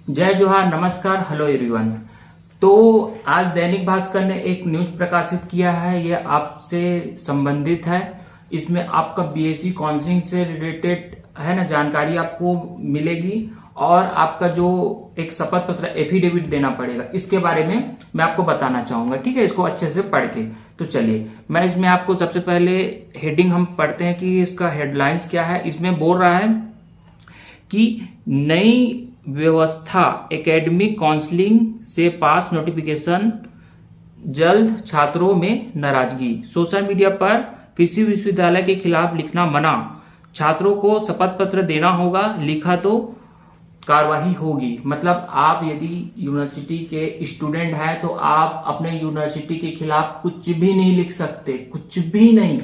जय जोहार, नमस्कार, हेलो एवरीवन। तो आज दैनिक भास्कर ने एक न्यूज प्रकाशित किया है, ये आपसे संबंधित है। इसमें आपका बीएससी काउंसलिंग से रिलेटेड है ना जानकारी आपको मिलेगी और आपका जो एक शपथ पत्र एफिडेविट देना पड़ेगा, इसके बारे में मैं आपको बताना चाहूंगा। ठीक है, इसको अच्छे से पढ़ के। तो चलिए मैं इसमें आपको सबसे पहले हेडिंग हम पढ़ते हैं कि इसका हेडलाइंस क्या है। इसमें बोल रहा है कि नई व्यवस्था एकेडमिक काउंसलिंग से पास नोटिफिकेशन, जल्द छात्रों में नाराजगी। सोशल मीडिया पर कृषि विश्वविद्यालय के खिलाफ लिखना मना, छात्रों को शपथ पत्र देना होगा, लिखा तो कार्रवाई होगी। मतलब आप यदि यूनिवर्सिटी के स्टूडेंट हैं तो आप अपने यूनिवर्सिटी के खिलाफ कुछ भी नहीं लिख सकते, कुछ भी नहीं।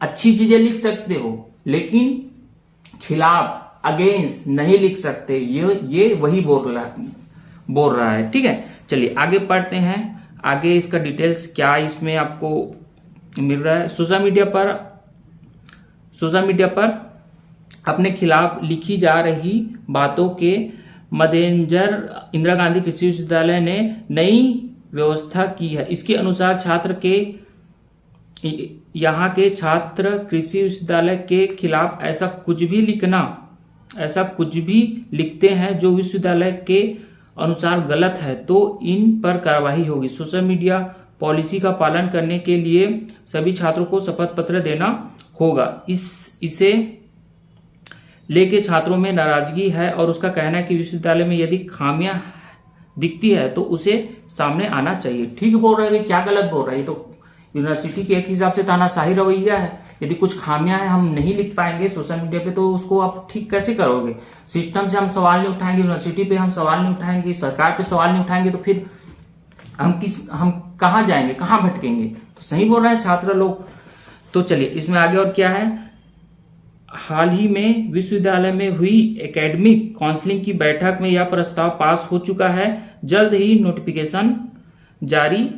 अच्छी चीजें लिख सकते हो लेकिन खिलाफ, अगेंस्ट नहीं लिख सकते। ये वही बोल रहा है। ठीक है, चलिए आगे पढ़ते हैं। आगे इसका डिटेल्स क्या इसमें आपको मिल रहा है। सोशल मीडिया पर अपने खिलाफ लिखी जा रही बातों के मद्देनजर इंदिरा गांधी कृषि विश्वविद्यालय ने नई व्यवस्था की है। इसके अनुसार यहाँ के छात्र कृषि विश्वविद्यालय के खिलाफ ऐसा कुछ भी लिखते हैं जो विश्वविद्यालय के अनुसार गलत है तो इन पर कार्रवाई होगी। सोशल मीडिया पॉलिसी का पालन करने के लिए सभी छात्रों को शपथ पत्र देना होगा। इसे लेके छात्रों में नाराजगी है और उसका कहना है कि विश्वविद्यालय में यदि खामियां दिखती है तो उसे सामने आना चाहिए। ठीक बोल रहे हैं, क्या गलत बोल रहे हैं? तो यूनिवर्सिटी के एक हिसाब से तानाशाही रवैया है। यदि कुछ खामियां हैं, हम नहीं लिख पाएंगे सोशल मीडिया पे, तो उसको आप ठीक कैसे करोगे? सिस्टम से हम सवाल नहीं उठाएंगे, यूनिवर्सिटी पे हम सवाल नहीं उठाएंगे, सरकार पे सवाल नहीं उठाएंगे, तो फिर हम कहाँ जाएंगे, कहाँ भटकेंगे? तो सही बोल रहे हैं छात्र लोग। तो चलिए इसमें आगे और क्या है। हाल ही में विश्वविद्यालय में हुई एकेडमिक काउंसलिंग की बैठक में यह प्रस्ताव पास हो चुका है, जल्द ही नोटिफिकेशन जारी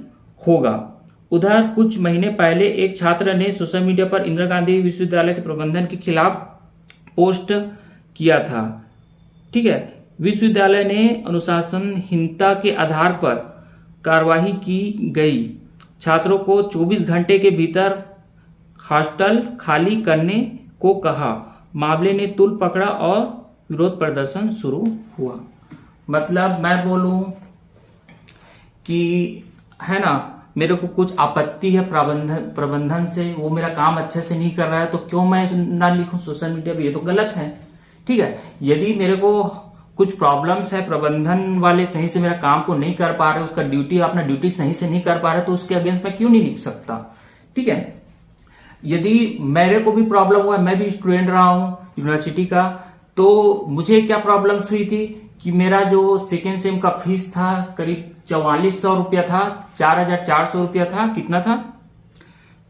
होगा। उधर कुछ महीने पहले एक छात्र ने सोशल मीडिया पर इंदिरा गांधी विश्वविद्यालय के प्रबंधन के खिलाफ पोस्ट किया था। ठीक है, विश्वविद्यालय ने अनुशासनहीनता के आधार पर कार्रवाई की गई, छात्रों को 24 घंटे के भीतर हॉस्टल खाली करने को कहा। मामले ने तूल पकड़ा और विरोध प्रदर्शन शुरू हुआ। मतलब मैं बोलूं कि है ना, मेरे को कुछ आपत्ति है प्रबंधन से, वो मेरा काम अच्छे से नहीं कर रहा है, तो क्यों मैं ना लिखूं सोशल मीडिया पे? ये तो गलत है। ठीक है, यदि मेरे को कुछ प्रॉब्लम्स है, प्रबंधन वाले सही से मेरा काम को नहीं कर पा रहे, उसका अपना ड्यूटी सही से नहीं कर पा रहे, तो उसके अगेंस्ट मैं क्यों नहीं लिख सकता? ठीक है, यदि मेरे को भी प्रॉब्लम हुआ, मैं भी स्टूडेंट रहा हूं यूनिवर्सिटी का, तो मुझे क्या प्रॉब्लम्स हुई थी कि मेरा जो सेकेंड सेम का फीस था करीब 4400 रुपया था, 4400 रुपया था। कितना था?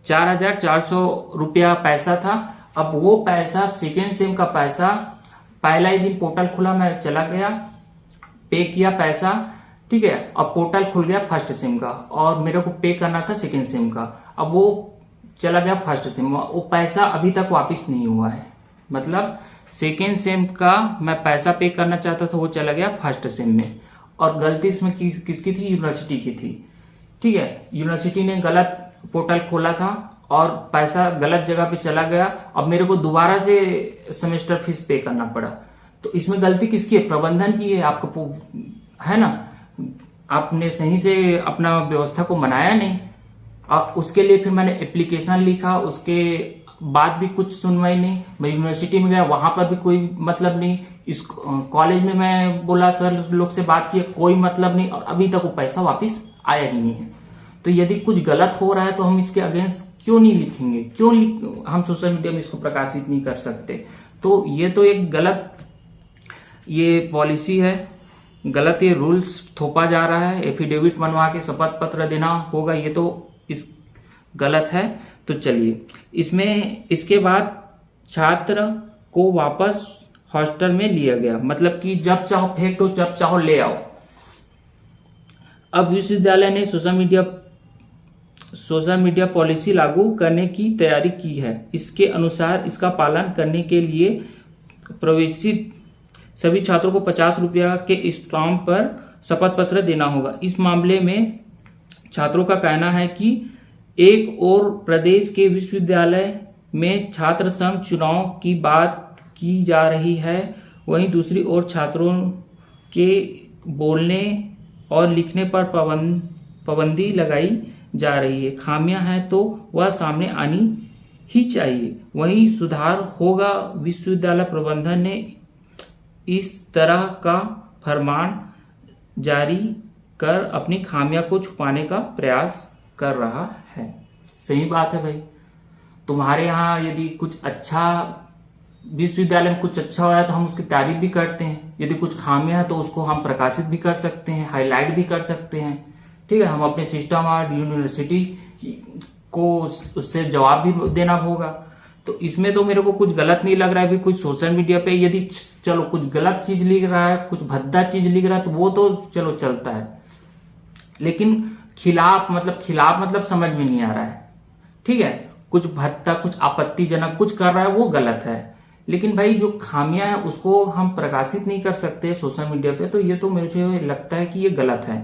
4400 रुपया पैसा था। अब वो पैसा, सेकेंड सेम का पैसा, पहला ही दिन पोर्टल खुला, मैं चला गया, पे किया पैसा। ठीक है, अब पोर्टल खुल गया फर्स्ट सेम का और मेरे को पे करना था सेकेंड सेम का। अब वो चला गया फर्स्ट सेम, वो पैसा अभी तक वापस नहीं हुआ है। मतलब सेकेंड सेम का मैं पैसा पे करना चाहता था, वो चला गया फर्स्ट सेम में। और गलती इसमें किसकी थी? यूनिवर्सिटी की थी। ठीक है, यूनिवर्सिटी ने गलत पोर्टल खोला था और पैसा गलत जगह पे चला गया। अब मेरे को दोबारा से सेमेस्टर फीस पे करना पड़ा। तो इसमें गलती किसकी है? प्रबंधन की है। आपको है ना, आपने सही से अपना व्यवस्था को बनाया नहीं। अब उसके लिए फिर मैंने एप्लीकेशन लिखा, उसके बाद भी कुछ सुनवाई नहीं। मैं यूनिवर्सिटी में गया, वहां पर भी कोई मतलब नहीं। इस कॉलेज में मैं बोला, सर लोग से बात किया, कोई मतलब नहीं, और अभी तक वो पैसा वापस आया ही नहीं है। तो यदि कुछ गलत हो रहा है तो हम इसके अगेंस्ट क्यों नहीं लिखेंगे? हम सोशल मीडिया में इसको प्रकाशित नहीं कर सकते? तो ये तो एक गलत ये पॉलिसी है, गलत ये रूल्स थोपा जा रहा है। एफिडेविट बनवा के शपथ पत्र देना होगा, ये तो गलत है। तो चलिए इसके बाद छात्र को वापस हॉस्टल में लिया गया। मतलब कि जब चाहो फेंक दो, जब चाहो ले आओ। अब विश्वविद्यालय ने सोशल मीडिया पॉलिसी लागू करने की तैयारी की है। इसके अनुसार इसका पालन करने के लिए प्रवेशित सभी छात्रों को 50 रुपया के स्टाम्प पर शपथ पत्र देना होगा। इस मामले में छात्रों का कहना है कि एक और प्रदेश के विश्वविद्यालय में छात्र संघ चुनाव की बात की जा रही है, वहीं दूसरी ओर छात्रों के बोलने और लिखने पर पाबंदी लगाई जा रही है। खामियां हैं तो वह सामने आनी ही चाहिए, वहीं सुधार होगा। विश्वविद्यालय प्रबंधन ने इस तरह का फरमान जारी कर अपनी खामियां को छुपाने का प्रयास कर रहा है। सही बात है भाई, तुम्हारे यहाँ यदि कुछ अच्छा विश्वविद्यालय में कुछ अच्छा होया तो हम उसकी तारीफ भी करते हैं, यदि कुछ खामियां हैं तो उसको हम प्रकाशित भी कर सकते हैं, हाईलाइट भी कर सकते हैं। ठीक है, हम अपने सिस्टम और यूनिवर्सिटी को उससे जवाब भी देना होगा। तो इसमें तो मेरे को कुछ गलत नहीं लग रहा है। भी कुछ सोशल मीडिया पे यदि चलो कुछ गलत चीज लिख रहा है, कुछ भद्दा चीज लिख रहा है तो वो तो चलो चलता है, लेकिन खिलाफ मतलब समझ में नहीं आ रहा है। ठीक है, कुछ भद्दा कुछ आपत्तिजनक कुछ कर रहा है वो गलत है, लेकिन भाई जो खामियां हैं उसको हम प्रकाशित नहीं कर सकते सोशल मीडिया पे, तो ये तो मुझे लगता है कि ये गलत है।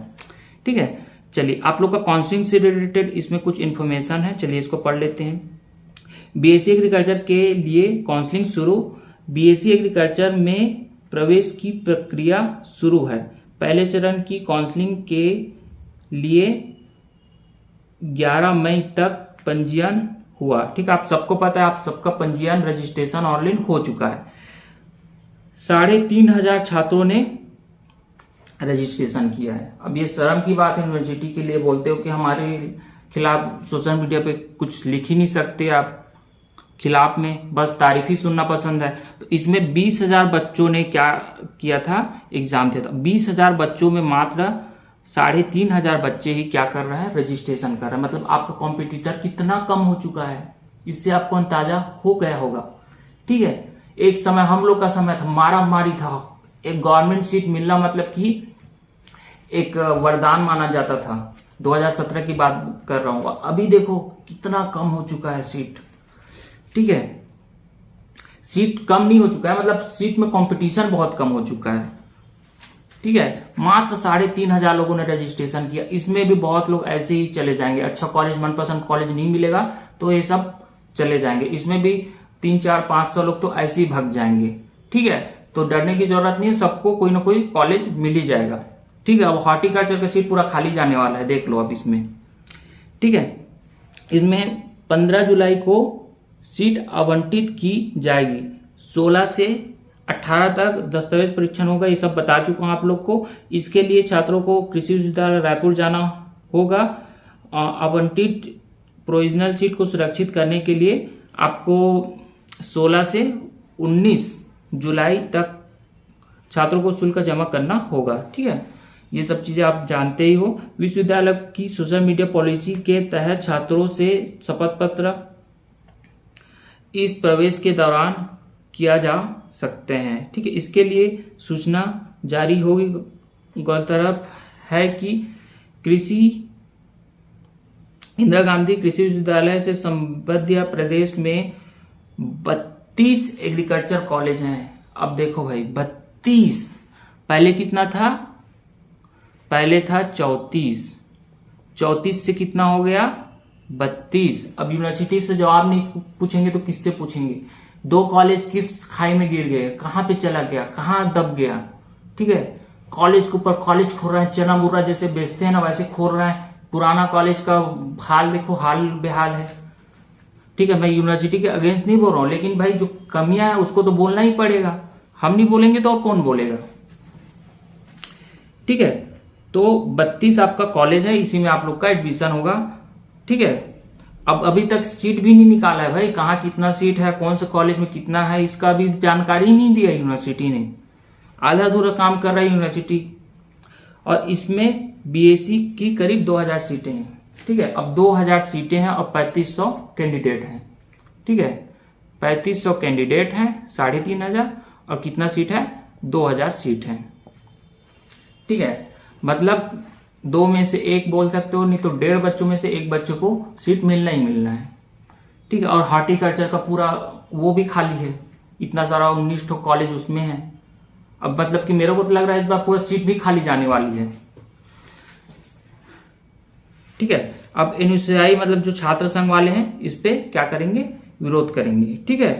ठीक है, चलिए आप लोग का काउंसलिंग से रिलेटेड इसमें कुछ इन्फॉर्मेशन है, चलिए इसको पढ़ लेते हैं। बीएससी एग्रीकल्चर के लिए काउंसलिंग शुरू। बीएससी एग्रीकल्चर में प्रवेश की प्रक्रिया शुरू है। पहले चरण की काउंसलिंग के लिए 11 मई तक पंजीयन हुआ। ठीक है, आप सबको पता है, आप सबका पंजीयन रजिस्ट्रेशन ऑनलाइन हो चुका है। 3,500 छात्रों ने रजिस्ट्रेशन किया है। अब ये शर्म की बात है, यूनिवर्सिटी के लिए बोलते हो कि हमारे खिलाफ सोशल मीडिया पे कुछ लिख ही नहीं सकते, आप खिलाफ में बस तारीफ ही सुनना पसंद है। तो इसमें 20,000 बच्चों ने क्या किया था, एग्जाम दिया था। 20,000 बच्चों में मात्र 3,500 बच्चे ही क्या कर रहे हैं, रजिस्ट्रेशन कर रहे हैं। मतलब आपका कॉम्पिटिटर कितना कम हो चुका है, इससे आपको अंदाजा हो गया होगा। ठीक है, एक समय हम लोग का समय था, मारा मारी था, एक गवर्नमेंट सीट मिलना मतलब कि एक वरदान माना जाता था। 2017 की बात कर रहा हूं। अभी देखो कितना कम हो चुका है सीट। ठीक है, सीट कम नहीं हो चुका है, मतलब सीट में कंपटीशन बहुत कम हो चुका है। ठीक है, मात्र 3,500 लोगों ने रजिस्ट्रेशन किया। इसमें भी बहुत लोग ऐसे ही चले जाएंगे, अच्छा कॉलेज मनपसंद कॉलेज नहीं मिलेगा तो ये सब चले जाएंगे। इसमें भी 300-400-500 लोग तो ऐसे ही भाग जाएंगे। ठीक है, तो डरने की जरूरत नहीं है, सबको कोई ना कोई कॉलेज मिल ही जाएगा। ठीक है, अब हॉर्टिकल्चर का सीट पूरा खाली जाने वाला है, देख लो अब इसमें। ठीक है, इसमें 15 जुलाई को सीट आवंटित की जाएगी। 16 से 18 तक दस्तावेज परीक्षण होगा, ये सब बता चुका हूं आप लोग को। इसके लिए छात्रों को कृषि विश्वविद्यालय रायपुर जाना होगा। आवंटित प्रोविजनल सीट को सुरक्षित करने के लिए आपको 16 से 19 जुलाई तक छात्रों को शुल्क जमा करना होगा। ठीक है, ये सब चीजें आप जानते ही हो। विश्वविद्यालय की सोशल मीडिया पॉलिसी के तहत छात्रों से शपथ पत्र इस प्रवेश के दौरान किया जा सकते हैं। ठीक है, इसके लिए सूचना जारी होगी। गौरतलब है कि इंदिरा गांधी कृषि विश्वविद्यालय से संबद्ध प्रदेश में 32 एग्रीकल्चर कॉलेज हैं। अब देखो भाई 32, पहले कितना था, पहले था 34, 34 से कितना हो गया 32। अब यूनिवर्सिटी से जवाब नहीं पूछेंगे तो किससे पूछेंगे। 2 कॉलेज किस खाई में गिर गए, कहां पे चला गया, कहां दब गया। ठीक है, कॉलेज के ऊपर कॉलेज खोल रहे हैं, चना बुरा जैसे बेचते हैं ना वैसे खोल रहे हैं। पुराना कॉलेज का हाल देखो, हाल बेहाल है। ठीक है, मैं यूनिवर्सिटी के अगेंस्ट नहीं बोल रहा हूं, लेकिन भाई जो कमियां है उसको तो बोलना ही पड़ेगा। हम नहीं बोलेंगे तो और कौन बोलेगा। ठीक है, तो 32 आपका कॉलेज है, इसी में आप लोग का एडमिशन होगा। ठीक है, अब अभी तक सीट भी नहीं निकाला है भाई, कहाँ कितना सीट है, कौन से कॉलेज में कितना है, इसका भी जानकारी नहीं दिया यूनिवर्सिटी ने। आधा अधूरा काम कर रहा है यूनिवर्सिटी। और इसमें बीएससी की करीब 2,000 सीटें हैं। ठीक है, अब 2,000 सीटें हैं और 3,500 कैंडिडेट हैं। ठीक है, 3,500 कैंडिडेट हैं, 3,500 और कितना सीट है, 2,000 सीट है। ठीक है, मतलब 2 में से 1 बोल सकते हो, नहीं तो 1.5 बच्चों में से 1 बच्चे को सीट मिलना ही मिलना है। ठीक है, और हॉर्टिकल्चर का पूरा वो भी खाली है, इतना सारा 19 कॉलेज उसमें है। अब मतलब कि मेरे को तो लग रहा है इस बार पूरा सीट भी खाली जाने वाली है। ठीक है, अब एनयूसीआई मतलब जो छात्र संघ वाले हैं इस पे क्या करेंगे, विरोध करेंगे। ठीक है,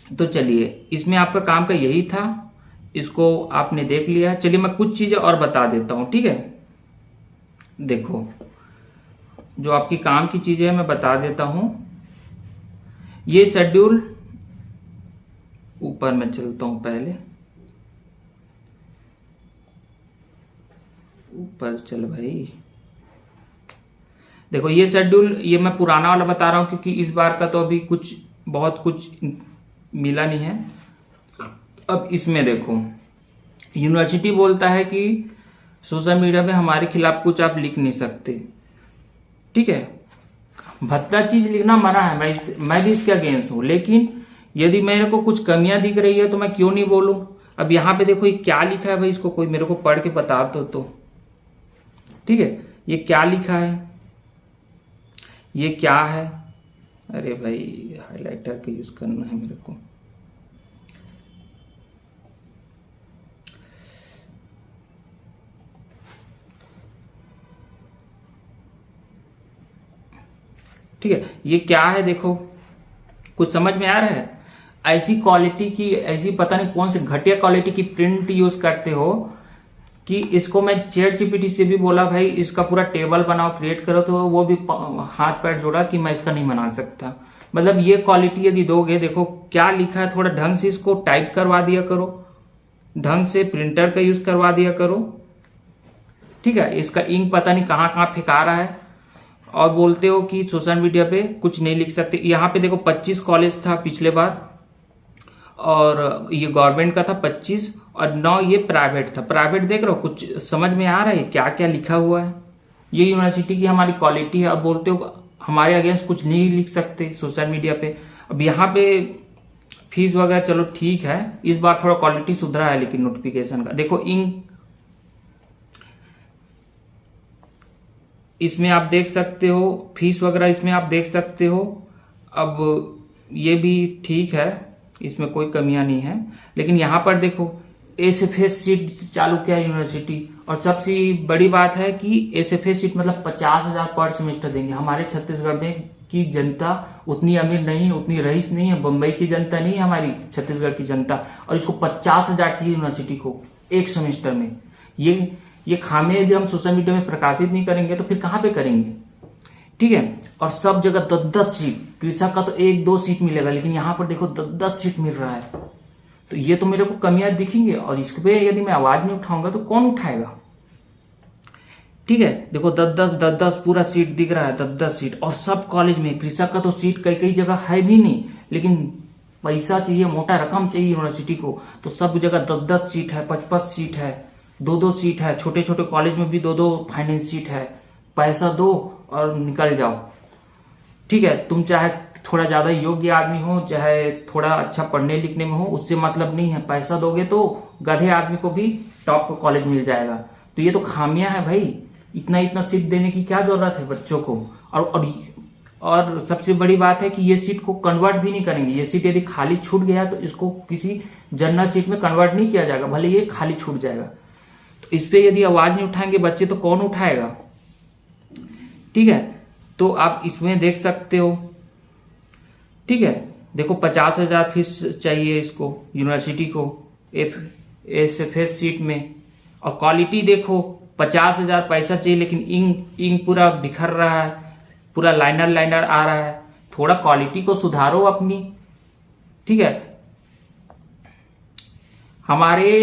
तो चलिए इसमें आपका काम का यही था, इसको आपने देख लिया। चलिए मैं कुछ चीजें और बता देता हूं। ठीक है, देखो जो आपकी काम की चीजें मैं बता देता हूं। ये शेड्यूल ऊपर मैं चलता हूं, पहले ऊपर चल भाई। देखो ये शेड्यूल, ये मैं पुराना वाला बता रहा हूं क्योंकि इस बार का तो अभी बहुत कुछ मिला नहीं है। अब इसमें देखो यूनिवर्सिटी बोलता है कि सोशल मीडिया पे हमारे खिलाफ कुछ आप लिख नहीं सकते। ठीक है, भद्दा चीज लिखना मना है, मैं भी इसके अगेंस्ट हूं, लेकिन यदि मेरे को कुछ कमियां दिख रही है तो मैं क्यों नहीं बोलूं। अब यहां पे देखो ये क्या लिखा है भाई, इसको कोई मेरे को पढ़ के बता दो तो। ठीक है, ये क्या लिखा है, ये क्या है। अरे भाई हाइलाइटर का यूज करना है मेरे को। ठीक है, ये क्या है देखो, कुछ समझ में आ रहा है। ऐसी क्वालिटी की, ऐसी पता नहीं कौन से घटिया क्वालिटी की प्रिंट यूज करते हो कि इसको मैं चैट जीपीटी से भी बोला भाई इसका पूरा टेबल बनाओ, क्रिएट करो, तो वो भी हाथ पैर जोड़ा कि मैं इसका नहीं बना सकता। मतलब ये क्वालिटी यदि दोगे, देखो क्या लिखा है, थोड़ा ढंग से इसको टाइप करवा दिया करो, ढंग से प्रिंटर का यूज करवा दिया करो। ठीक है, इसका इंक पता नहीं कहां कहां फेंका रहा है, और बोलते हो कि सोशल मीडिया पे कुछ नहीं लिख सकते। यहाँ पे देखो 25 कॉलेज था पिछले बार, और ये गवर्नमेंट का था 25, और 9 ये प्राइवेट था। प्राइवेट देख रहे हो, कुछ समझ में आ रहा है क्या क्या लिखा हुआ है। ये यूनिवर्सिटी की हमारी क्वालिटी है। अब बोलते हो हमारे अगेंस्ट कुछ नहीं लिख सकते सोशल मीडिया पे। अब यहाँ पे फीस वगैरह चलो ठीक है, इस बार थोड़ा क्वालिटी सुधरा है, लेकिन नोटिफिकेशन का देखो इंक इसमें आप देख सकते हो, फीस वगैरह इसमें आप देख सकते हो। अब ये भी ठीक है, इसमें कोई कमियां नहीं है, लेकिन यहां पर देखो एसएफएस सीट चालू किया यूनिवर्सिटी, और सबसे बड़ी बात है कि एसएफएस सीट मतलब 50,000 पर सेमेस्टर देंगे। हमारे छत्तीसगढ़ में की जनता उतनी अमीर नहीं है, उतनी रईस नहीं है, बंबई की जनता नहीं है हमारी छत्तीसगढ़ की जनता, और इसको 50,000 चाहिए यूनिवर्सिटी को एक सेमेस्टर में। ये खामियां यदि हम सोशल मीडिया में प्रकाशित नहीं करेंगे तो फिर कहां पे करेंगे। ठीक है, और सब जगह 10-10 सीट, कृषक का तो 1-2 सीट मिलेगा, लेकिन यहां पर देखो 10-10 सीट मिल रहा है। तो ये तो मेरे को कमियां दिखेंगे, और इस पे यदि मैं आवाज नहीं उठाऊंगा तो कौन उठाएगा। ठीक है, देखो 10-10 पूरा सीट दिख रहा है, 10-10 सीट, और सब कॉलेज में। कृषक का तो सीट कई कई जगह है भी नहीं, लेकिन पैसा चाहिए, मोटा रकम चाहिए यूनिवर्सिटी को, तो सब जगह 10-10 सीट है, 55 सीट है, 2-2 सीट है, छोटे छोटे कॉलेज में भी 2-2 फाइनेंस सीट है। पैसा दो और निकल जाओ। ठीक है, तुम चाहे थोड़ा ज्यादा योग्य आदमी हो, चाहे थोड़ा अच्छा पढ़ने लिखने में हो, उससे मतलब नहीं है। पैसा दोगे तो गधे आदमी को भी टॉप का कॉलेज मिल जाएगा। तो ये तो खामियां है भाई, इतना सीट देने की क्या जरूरत है बच्चों को। और सबसे बड़ी बात है कि ये सीट को कन्वर्ट भी नहीं करेंगे। ये सीट यदि खाली छूट गया तो इसको किसी जनरल सीट में कन्वर्ट नहीं किया जाएगा, भले ये खाली छूट जाएगा। तो इस पे यदि आवाज नहीं उठाएंगे बच्चे तो कौन उठाएगा। ठीक है, तो आप इसमें देख सकते हो। ठीक है, देखो 50,000 फीस चाहिए इसको यूनिवर्सिटी को एसएफएस सीट में, और क्वालिटी देखो 50,000 पैसा चाहिए, लेकिन इंक पूरा बिखर रहा है, पूरा लाइनर आ रहा है। थोड़ा क्वालिटी को सुधारो अपनी। ठीक है, हमारे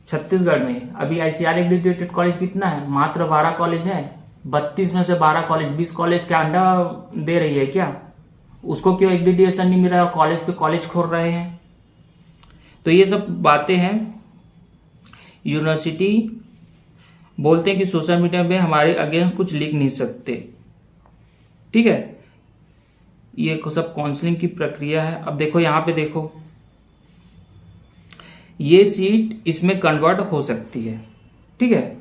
छत्तीसगढ़ में अभी आईसीआर एग्रीगेटेड कॉलेज कितना है, मात्र 12 कॉलेज है। 32 में से 12 कॉलेज, 20 कॉलेज का अंडा दे रही है क्या? उसको क्यों एक्रीडिटेशन नहीं मिल रहा है, कॉलेज पे कॉलेज खोल रहे हैं। तो ये सब बातें हैं। यूनिवर्सिटी बोलते हैं कि सोशल मीडिया में हमारे अगेंस्ट कुछ लिख नहीं सकते। ठीक है, ये सब काउंसलिंग की प्रक्रिया है। अब देखो यहां पे देखो, ये सीट इसमें कन्वर्ट हो सकती है। ठीक है,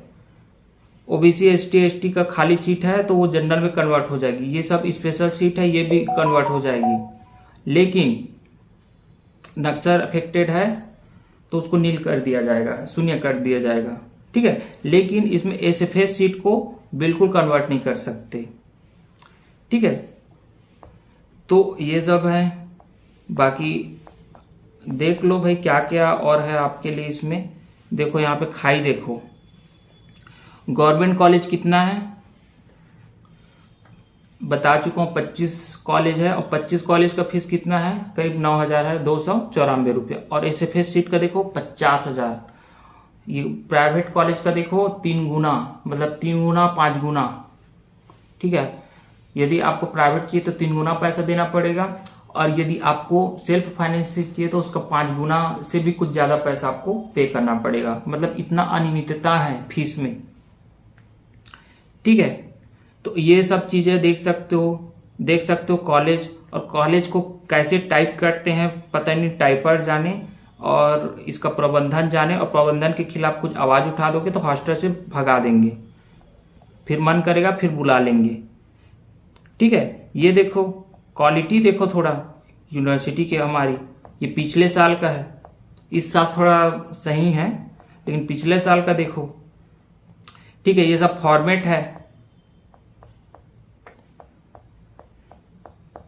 ओबीसी एसटी का खाली सीट है तो वो जनरल में कन्वर्ट हो जाएगी। ये सब स्पेशल सीट है, ये भी कन्वर्ट हो जाएगी। लेकिन नक्सल अफेक्टेड है तो उसको नील कर दिया जाएगा, शून्य कर दिया जाएगा। ठीक है, लेकिन इसमें एसएफएस सीट को बिल्कुल कन्वर्ट नहीं कर सकते। ठीक है, तो ये सब है। बाकी देख लो भाई क्या क्या और है आपके लिए इसमें। देखो यहाँ पे खाई देखो, गवर्नमेंट कॉलेज कितना है बता चुका हूँ, 25 कॉलेज है और 25 कॉलेज का फीस कितना है, करीब 9,000 है, 294 रुपये। और एसएफएस सीट का देखो 50,000। ये प्राइवेट कॉलेज का देखो 3 गुना, मतलब 3 गुना 5 गुना। ठीक है, यदि आपको प्राइवेट चाहिए तो 3 गुना पैसा देना पड़ेगा, और यदि आपको सेल्फ फाइनेंस चाहिए तो उसका 5 गुना से भी कुछ ज्यादा पैसा आपको पे करना पड़ेगा। मतलब इतना अनियमितता है फीस में। ठीक है, तो ये सब चीजें देख सकते हो कॉलेज, और कॉलेज को कैसे टाइप करते हैं पता नहीं, टाइपर जाने और इसका प्रबंधन जाने, और प्रबंधन के खिलाफ कुछ आवाज उठा दोगे तो हॉस्टल से भगा देंगे, फिर मन करेगा फिर बुला लेंगे। ठीक है, ये देखो क्वालिटी देखो थोड़ा यूनिवर्सिटी के हमारी, ये पिछले साल का है, इस साल थोड़ा सही है लेकिन पिछले साल का देखो। ठीक है, ये सब फॉर्मेट है।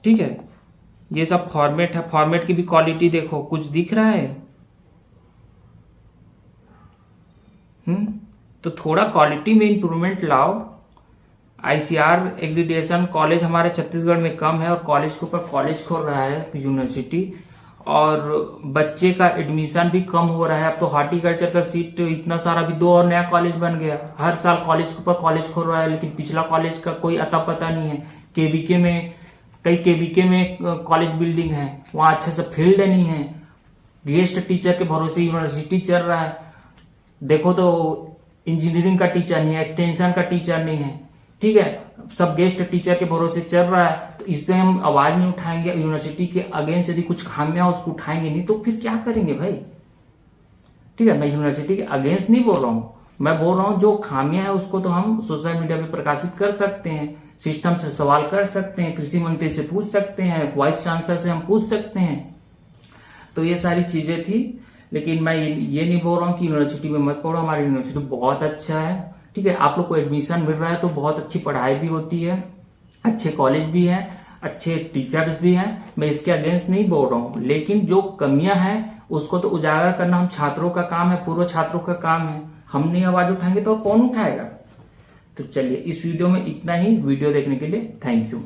ठीक है, ये सब फॉर्मेट है, फॉर्मेट की भी क्वालिटी देखो, कुछ दिख रहा है? तो थोड़ा क्वालिटी में इंप्रूवमेंट लाओ। आईसीआर एक्रीडिटेशन कॉलेज हमारे छत्तीसगढ़ में कम है, और कॉलेज के ऊपर कॉलेज खोल रहा है यूनिवर्सिटी, और बच्चे का एडमिशन भी कम हो रहा है। अब तो हॉर्टिकल्चर का सीट इतना सारा, भी 2 और नया कॉलेज बन गया, हर साल कॉलेज के ऊपर कॉलेज खोल रहा है, लेकिन पिछला कॉलेज का कोई अता पता नहीं है। केवीके में, कई केवीके में कॉलेज बिल्डिंग है, वहां अच्छे से फील्ड नहीं है, गेस्ट टीचर के भरोसे यूनिवर्सिटी चल रहा है। देखो तो इंजीनियरिंग का टीचर नहीं है, एक्सटेंशन का टीचर नहीं है। ठीक है, सब गेस्ट टीचर के भरोसे चल रहा है, तो इस पे हम आवाज नहीं उठाएंगे, यूनिवर्सिटी के अगेंस्ट यदि कुछ खामियां उसको उठाएंगे नहीं तो फिर क्या करेंगे भाई। ठीक है, मैं यूनिवर्सिटी के अगेंस्ट नहीं बोल रहा हूं, मैं बोल रहा हूं जो खामियां है उसको तो हम सोशल मीडिया पे प्रकाशित कर सकते हैं, सिस्टम से सवाल कर सकते हैं, कृषि मंत्री से पूछ सकते हैं, वाइस चांसलर से हम पूछ सकते हैं। तो ये सारी चीजें थी, लेकिन मैं ये नहीं बोल रहा हूँ कि यूनिवर्सिटी में मत पढ़ो, हमारी यूनिवर्सिटी बहुत अच्छा है। ठीक है, आप लोग को एडमिशन मिल रहा है तो बहुत अच्छी पढ़ाई भी होती है, अच्छे कॉलेज भी हैं, अच्छे टीचर्स भी हैं, मैं इसके अगेंस्ट नहीं बोल रहा हूँ, लेकिन जो कमियां हैं उसको तो उजागर करना हम छात्रों का काम है, पूर्व छात्रों का काम है। हम नहीं आवाज उठाएंगे तो कौन उठाएगा। तो चलिए इस वीडियो में इतना ही। वीडियो देखने के लिए थैंक यू।